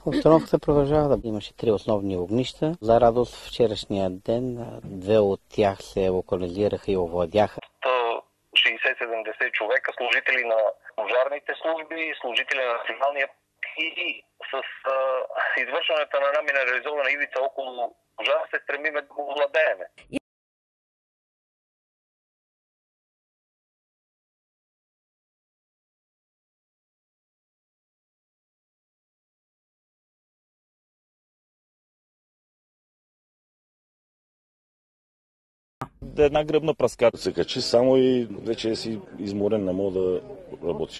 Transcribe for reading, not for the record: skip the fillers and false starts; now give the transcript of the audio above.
Обстановката продължава да имаше 3 основни огнища. За радост вчерашния ден 2 от тях се локализираха и овладяха. 60-70 човека, служители на пожарните служби, служители на националния и с извършването на една минерализована ивица около пожара се стремиме да го овладееме. Една гръбна пръска. Се качи само и вече си изморен, не мога да работи.